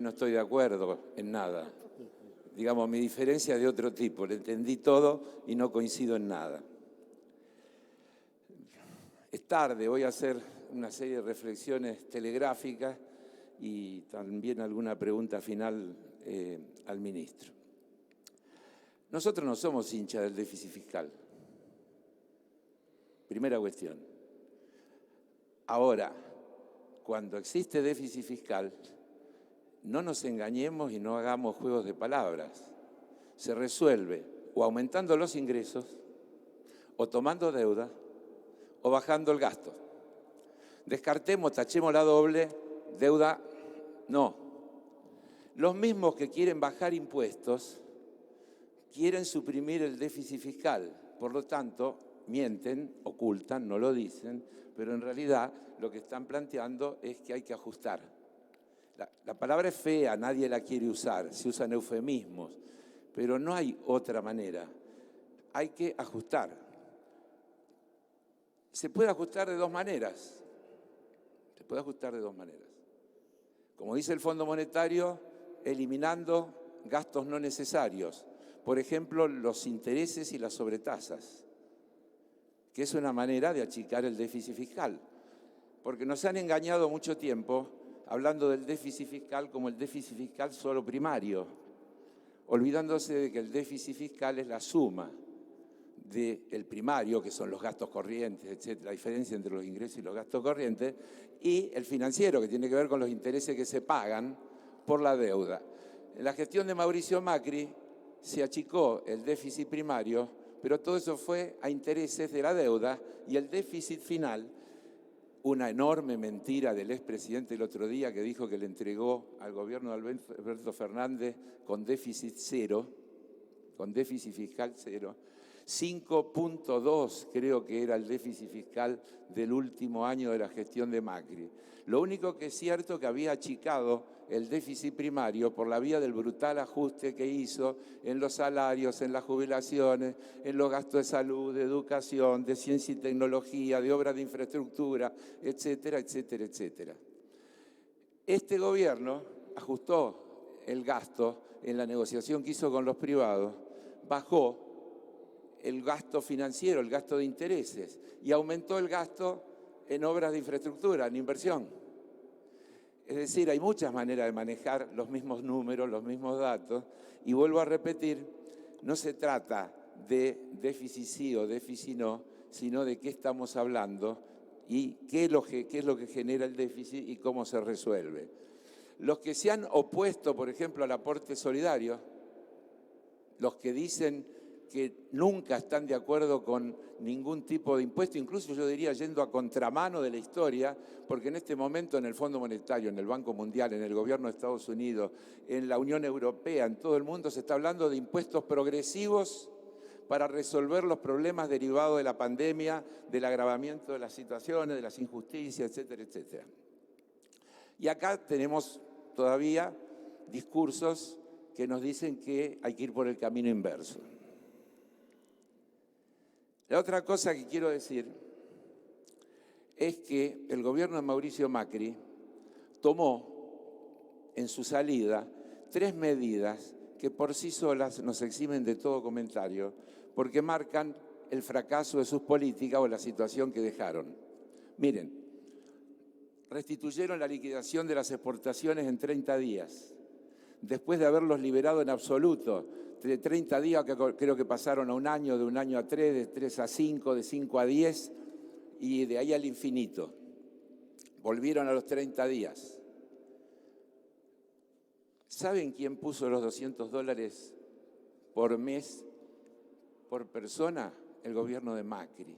No estoy de acuerdo en nada. Digamos, mi diferencia es de otro tipo. Le entendí todo y no coincido en nada. Es tarde, voy a hacer una serie de reflexiones telegráficas y también alguna pregunta final al ministro. Nosotros no somos hinchas del déficit fiscal. Primera cuestión. Ahora, cuando existe déficit fiscal, no nos engañemos y no hagamos juegos de palabras. Se resuelve o aumentando los ingresos, o tomando deuda, o bajando el gasto. Descartemos, tachemos la doble, deuda no. Los mismos que quieren bajar impuestos quieren suprimir el déficit fiscal. Por lo tanto, mienten, ocultan, no lo dicen, pero en realidad lo que están planteando es que hay que ajustar. La palabra es fea, nadie la quiere usar, se usan eufemismos, pero no hay otra manera. Hay que ajustar. Se puede ajustar de dos maneras. Se puede ajustar de dos maneras. Como dice el Fondo Monetario, eliminando gastos no necesarios. Por ejemplo, los intereses y las sobretasas, que es una manera de achicar el déficit fiscal. Porque nos han engañado mucho tiempo hablando del déficit fiscal como el déficit fiscal solo primario, olvidándose de que el déficit fiscal es la suma del primario, que son los gastos corrientes, etcétera, la diferencia entre los ingresos y los gastos corrientes, y el financiero, que tiene que ver con los intereses que se pagan por la deuda. En la gestión de Mauricio Macri se achicó el déficit primario, pero todo eso fue a intereses de la deuda y el déficit final, una enorme mentira del expresidente el otro día que dijo que le entregó al gobierno de Alberto Fernández con déficit cero, con déficit fiscal cero. 5.2 creo que era el déficit fiscal del último año de la gestión de Macri. Lo único que es cierto que había achicado el déficit primario por la vía del brutal ajuste que hizo en los salarios, en las jubilaciones, en los gastos de salud, de educación, de ciencia y tecnología, de obras de infraestructura, etcétera, etcétera, etcétera. Este gobierno ajustó el gasto en la negociación que hizo con los privados, bajó el gasto financiero, el gasto de intereses, y aumentó el gasto en obras de infraestructura, en inversión. Es decir, hay muchas maneras de manejar los mismos números, los mismos datos, y vuelvo a repetir, no se trata de déficit sí o déficit no, sino de qué estamos hablando y qué es lo que genera el déficit y cómo se resuelve. Los que se han opuesto, por ejemplo, al aporte solidario, los que dicen que nunca están de acuerdo con ningún tipo de impuesto, incluso yo diría yendo a contramano de la historia, porque en este momento en el Fondo Monetario, en el Banco Mundial, en el gobierno de Estados Unidos, en la Unión Europea, en todo el mundo se está hablando de impuestos progresivos para resolver los problemas derivados de la pandemia, del agravamiento de las situaciones, de las injusticias, etcétera, etcétera. Y acá tenemos todavía discursos que nos dicen que hay que ir por el camino inverso. La otra cosa que quiero decir es que el gobierno de Mauricio Macri tomó en su salida 3 medidas que por sí solas nos eximen de todo comentario porque marcan el fracaso de sus políticas o la situación que dejaron. Miren, restituyeron la liquidación de las exportaciones en 30 días, después de haberlos liberado en absoluto. De 30 días que creo que pasaron a un año, de un año a 3, de 3 a 5, de 5 a 10 y de ahí al infinito. Volvieron a los 30 días. ¿Saben quién puso los $200 por mes por persona? El gobierno de Macri.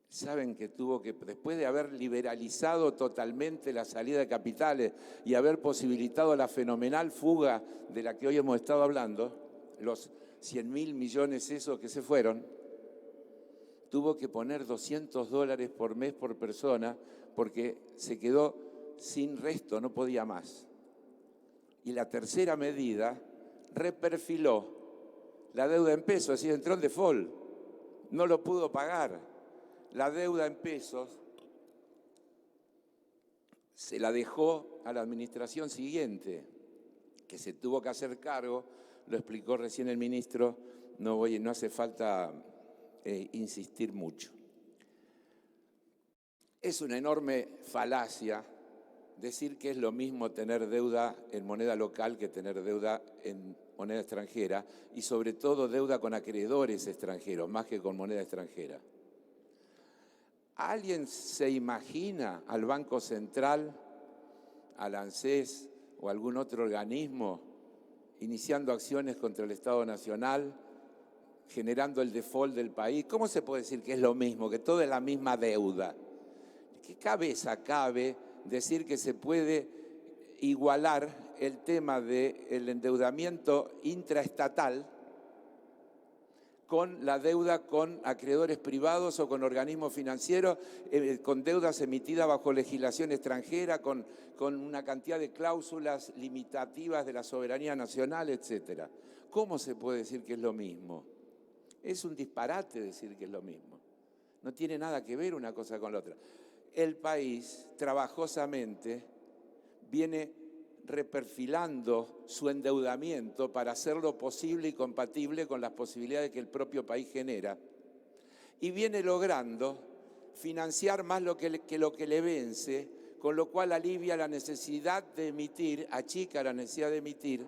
Saben que tuvo que, después de haber liberalizado totalmente la salida de capitales y haber posibilitado la fenomenal fuga de la que hoy hemos estado hablando, los 100.000 millones esos que se fueron, tuvo que poner $200 por mes por persona porque se quedó sin resto, no podía más. Y la tercera medida reperfiló la deuda en pesos, es decir, entró en default, no lo pudo pagar. La deuda en pesos se la dejó a la administración siguiente, que se tuvo que hacer cargo, lo explicó recién el ministro, no hace falta insistir mucho. Es una enorme falacia decir que es lo mismo tener deuda en moneda local que tener deuda en moneda extranjera, y sobre todo deuda con acreedores extranjeros, más que con moneda extranjera. ¿Alguien se imagina al Banco Central, al ANSES o algún otro organismo iniciando acciones contra el Estado Nacional, generando el default del país? ¿Cómo se puede decir que es lo mismo, que todo es la misma deuda? ¿Qué cabeza cabe decir que se puede igualar el tema del endeudamiento intraestatal con la deuda con acreedores privados o con organismos financieros, con deudas emitidas bajo legislación extranjera, con una cantidad de cláusulas limitativas de la soberanía nacional, etcétera? ¿Cómo se puede decir que es lo mismo? Es un disparate decir que es lo mismo. No tiene nada que ver una cosa con la otra. El país, trabajosamente, viene reperfilando su endeudamiento para hacerlo posible y compatible con las posibilidades que el propio país genera, y viene logrando financiar más que lo que le vence, con lo cual alivia la necesidad de emitir, achica la necesidad de emitir,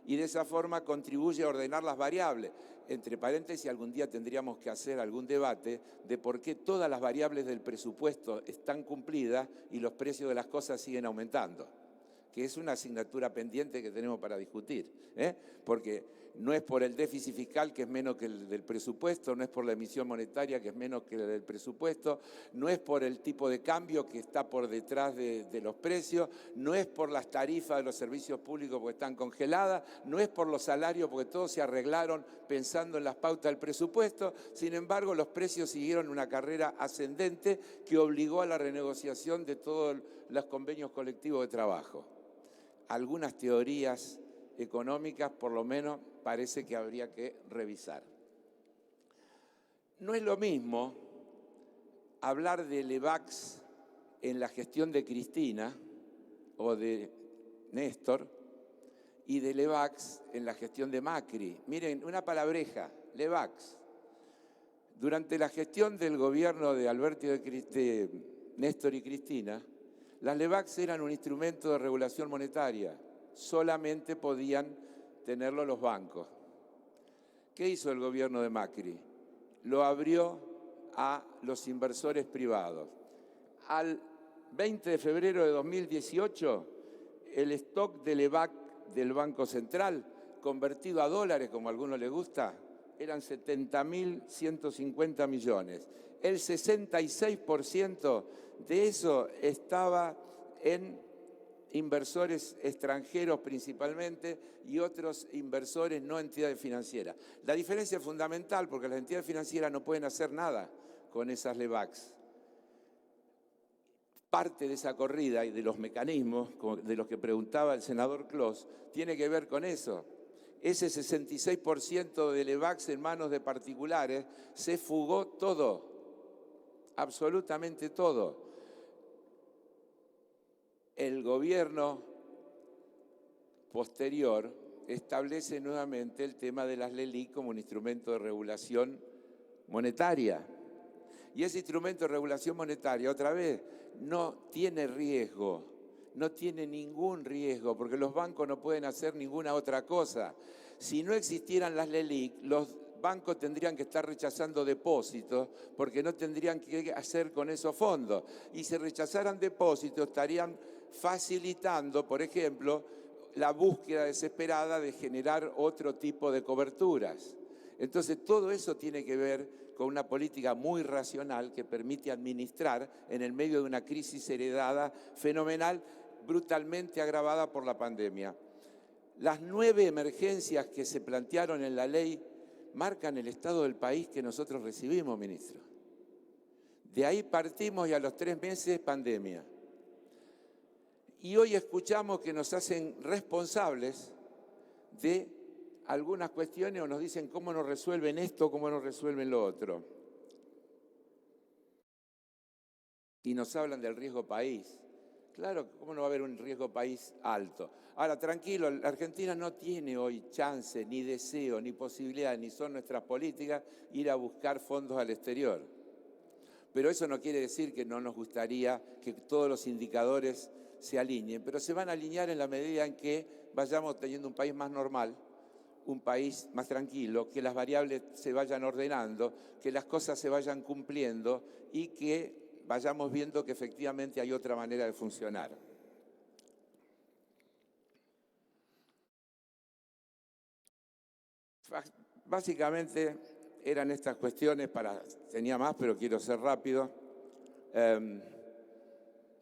y de esa forma contribuye a ordenar las variables. Entre paréntesis, algún día tendríamos que hacer algún debate de por qué todas las variables del presupuesto están cumplidas y los precios de las cosas siguen aumentando, que es una asignatura pendiente que tenemos para discutir, porque no es por el déficit fiscal, que es menos que el del presupuesto, no es por la emisión monetaria, que es menos que el del presupuesto, no es por el tipo de cambio que está por detrás de los precios, no es por las tarifas de los servicios públicos porque están congeladas, no es por los salarios porque todos se arreglaron pensando en las pautas del presupuesto. Sin embargo, los precios siguieron una carrera ascendente que obligó a la renegociación de todos los convenios colectivos de trabajo. Algunas teorías económicas, por lo menos, parece que habría que revisar. No es lo mismo hablar de Levax en la gestión de Cristina o de Néstor y de Levax en la gestión de Macri. Miren, una palabreja, Levax. Durante la gestión del gobierno de Alberto de Néstor y Cristina, las Levax eran un instrumento de regulación monetaria. Solamente podían tenerlo los bancos. ¿Qué hizo el gobierno de Macri? Lo abrió a los inversores privados. Al 20 de febrero de 2018, el stock de Levax del Banco Central, convertido a dólares, como a algunos les gusta, eran 70.150 millones. El 66% de eso estaba en inversores extranjeros principalmente y otros inversores no entidades financieras. La diferencia es fundamental porque las entidades financieras no pueden hacer nada con esas Levax. Parte de esa corrida y de los mecanismos de los que preguntaba el senador Clos tiene que ver con eso. Ese 66% de Levax en manos de particulares se fugó todo, absolutamente todo. El gobierno posterior establece nuevamente el tema de las LELIQ como un instrumento de regulación monetaria. Y ese instrumento de regulación monetaria, otra vez, no tiene riesgo, no tiene ningún riesgo, porque los bancos no pueden hacer ninguna otra cosa. Si no existieran las LELIQ, los bancos tendrían que estar rechazando depósitos porque no tendrían qué hacer con esos fondos. Y si rechazaran depósitos, estarían facilitando, por ejemplo, la búsqueda desesperada de generar otro tipo de coberturas. Entonces, todo eso tiene que ver con una política muy racional que permite administrar en el medio de una crisis heredada fenomenal, brutalmente agravada por la pandemia. Las 9 emergencias que se plantearon en la ley marcan el estado del país que nosotros recibimos, ministro. De ahí partimos y a los 3 meses, pandemia. Y hoy escuchamos que nos hacen responsables de algunas cuestiones o nos dicen cómo nos resuelven esto, cómo nos resuelven lo otro. Y nos hablan del riesgo país. Claro, ¿cómo no va a haber un riesgo país alto? Ahora, tranquilo, la Argentina no tiene hoy chance, ni deseo, ni posibilidad, ni son nuestras políticas ir a buscar fondos al exterior. Pero eso no quiere decir que no nos gustaría que todos los indicadores se alineen, pero se van a alinear en la medida en que vayamos teniendo un país más normal, un país más tranquilo, que las variables se vayan ordenando, que las cosas se vayan cumpliendo y que vayamos viendo que efectivamente hay otra manera de funcionar. Básicamente eran estas cuestiones tenía más, pero quiero ser rápido.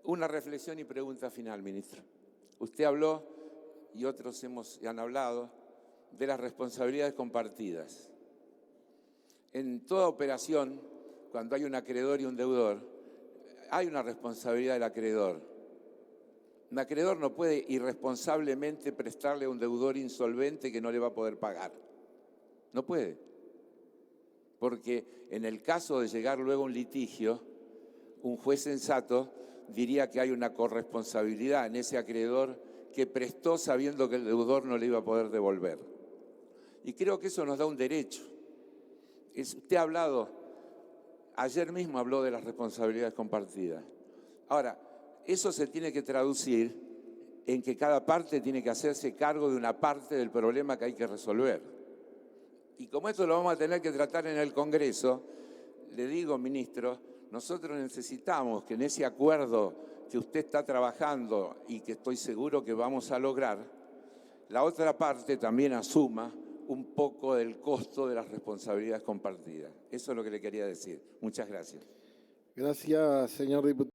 Una reflexión y pregunta final, ministro. Usted habló, y otros han hablado, de las responsabilidades compartidas. En toda operación, cuando hay un acreedor y un deudor, hay una responsabilidad del acreedor. Un acreedor no puede irresponsablemente prestarle a un deudor insolvente que no le va a poder pagar. No puede. Porque en el caso de llegar luego a un litigio, un juez sensato diría que hay una corresponsabilidad en ese acreedor que prestó sabiendo que el deudor no le iba a poder devolver. Y creo que eso nos da un derecho. Usted ha hablado, ayer mismo habló de las responsabilidades compartidas. Ahora, eso se tiene que traducir en que cada parte tiene que hacerse cargo de una parte del problema que hay que resolver. Y como esto lo vamos a tener que tratar en el Congreso, le digo, ministro, nosotros necesitamos que en ese acuerdo que usted está trabajando y que estoy seguro que vamos a lograr, la otra parte también asuma un poco del costo de las responsabilidades compartidas. Eso es lo que le quería decir. Muchas gracias. Gracias, señor diputado.